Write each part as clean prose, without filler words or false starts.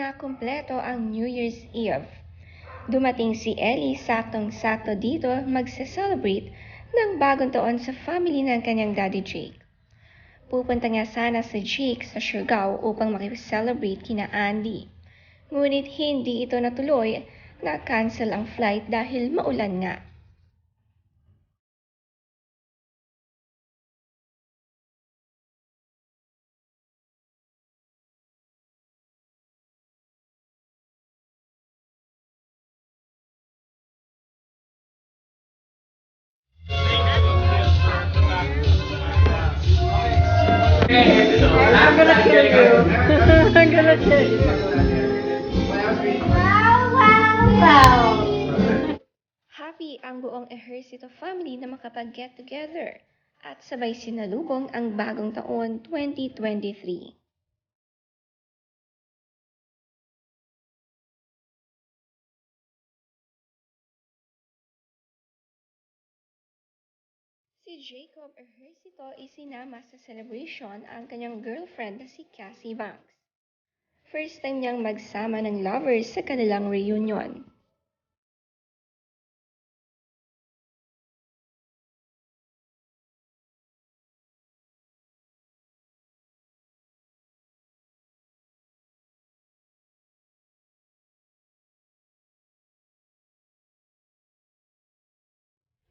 na kumpleto ang New Year's Eve. Dumating si Ellie saktong-sakto dito magse-celebrate ng bagong taon sa family ng kanyang daddy Jake. Pupunta nga sana si Jake sa Siargao upang makipag-celebrate kina Andy. Ngunit hindi ito natuloy, na-cancel ang flight dahil maulan nga. I'm gonna kill you. I'm gonna kill you. Wow, wow, wow. Happy ang buong Ejercito family na makapag-get together at sabay sinalubong ang bagong taon 2023. Si Jacob Ejercito isinama sa celebration ang kanyang girlfriend na si Cassie Banks. First time niyang magsama ng lovers sa kanilang reunion.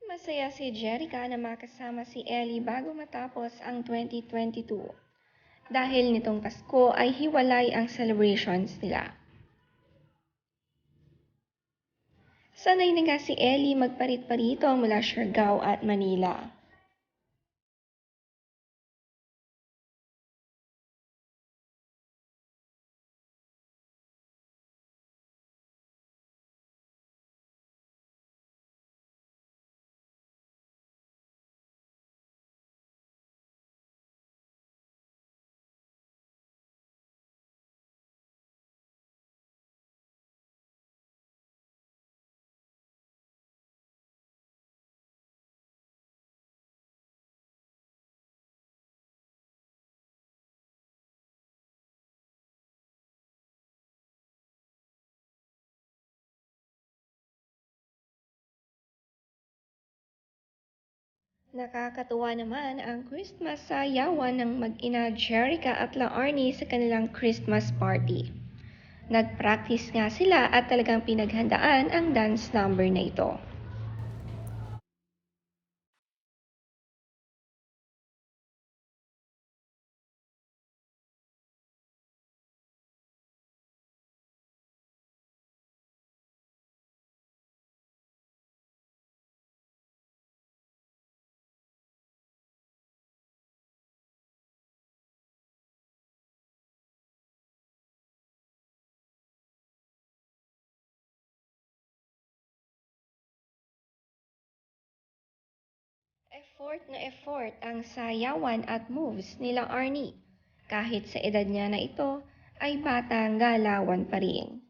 Masaya si Jerica na makasama si Ellie bago matapos ang 2022. Dahil nitong Pasko ay hiwalay ang celebrations nila. Sanay na nga si Ellie magparit-parito mula Siargao at Manila. Nakakatuwa naman ang Christmas sayawan ng mag-ina Jerica at Laarni sa kanilang Christmas party. Nag-practice nga sila at talagang pinaghandaan ang dance number na ito. Effort ang sayawan at moves nila Arnie. Kahit sa edad niya na ito, ay batang galawan pa rin.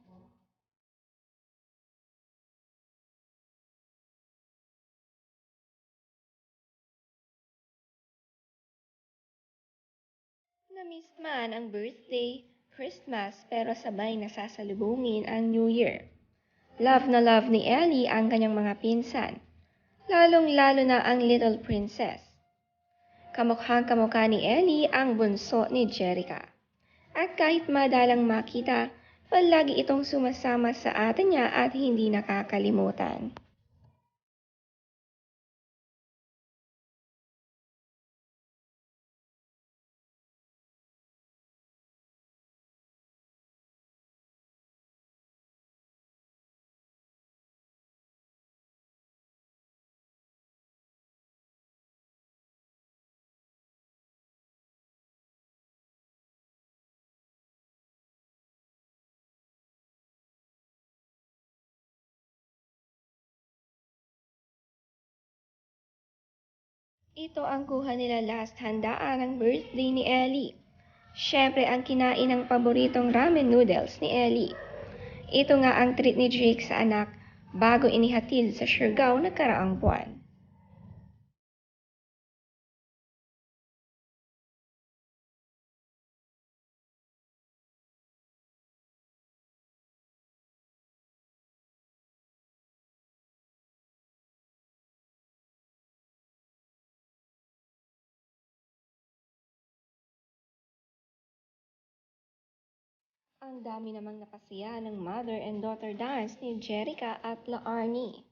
Na-miss man ang birthday, Christmas pero sabay nasasalubungin ang New Year. Love na love ni Ellie ang kanyang mga pinsan, lalong-lalo na ang Little Princess. Kamukhang kamukha ni Ellie ang bunso ni Jerica. At kahit madalang makita, palagi itong sumasama sa atin niya at hindi nakakalimutan. Ito ang kuha nila last handaan ng birthday ni Ellie. Siyempre ang kinain ng paboritong ramen noodles ni Ellie. Ito nga ang treat ni Jake sa anak bago inihatid sa Siargao nakaraang buwan. Ang dami namang napasaya ng mother and daughter dance ni Jerica at La Arnie.